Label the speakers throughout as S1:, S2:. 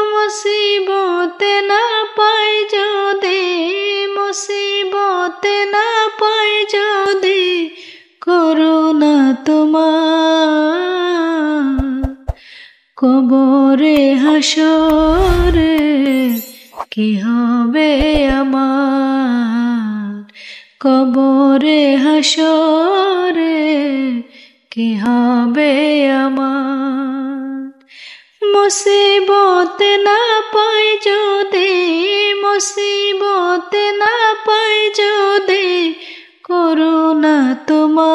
S1: মুসিবতে না পাই যদি, মুসিবতে না পাই যদি করুণা তোমার, কবরে হাসরে কি হবে আমার, কবরে হাসরে কি হবে আমার। মুসিবতে না পাই যদি, মুসিবতে না পাই যদি করুণা তোমার,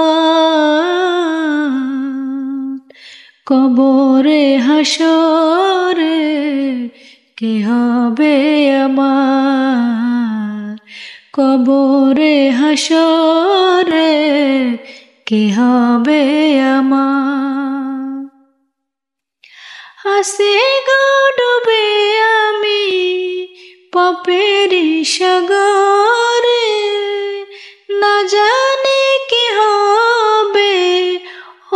S1: কবরে হাসরে কি হবে আমার, কবরে হাসরে কি হবে আমার। হাসি গো ডুবে আমি পাপেরি সাগরে, না জানি কি হবে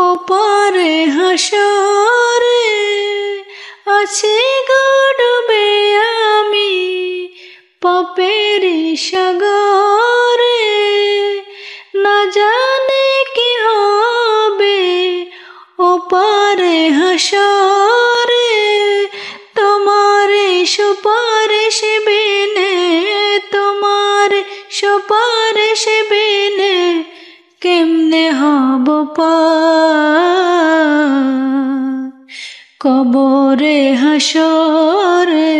S1: ওপারে হাসরে। আছি গো ডুবে আমি পাপেরি সাগরে, না জানি কি হবে ওপারে হাসরে। তোমার সুপারিশ বিনে, তোমার সুপারিশ বিনে কেমনে হব পার, কবরে হাসরে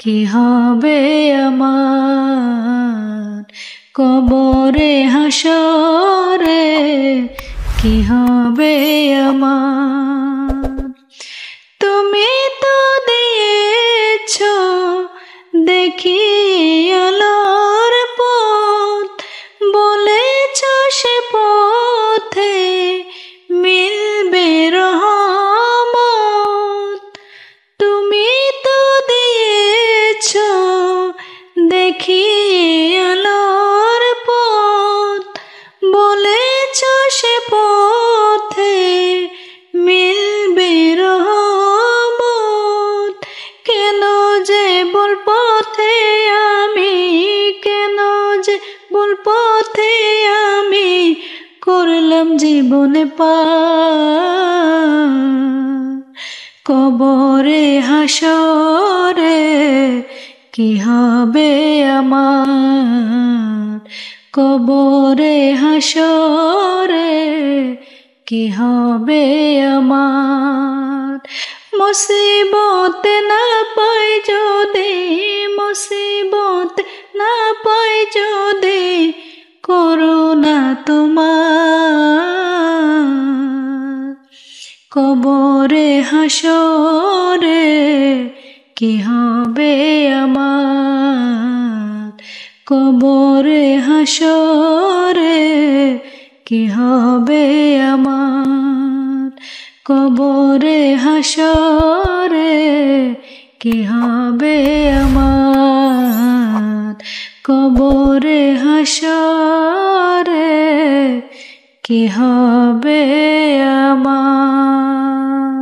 S1: কি হবে আমার, কবরে হাসরে কি হবে আমার। তুমি তো দিয়েছ দেখি আলোর পথ, বলেছ সে পথে মিলবে রহমত। তুমি তো দিয়েছ দেখি আলোর পথ, বলেছ সে পথে মিলবে রহমত। কেন যে ভুল পথে আমি, কেন যে ভুল পথে আমি করলাম জীবনে পার, কবরে হাসরে কি হবে আমার, কবরে হাসরে কি হবে আমার। মুসিবতে না পাই যদি, মুসিবতে না পাই যদি করুণা তোমার, কবরে হাসরে কি হবে আমার, কবরে হাসরে কি হবে আমার, কবরে হাসরে কি হবে আমার, কবরে হাসরে কি হবে আমার।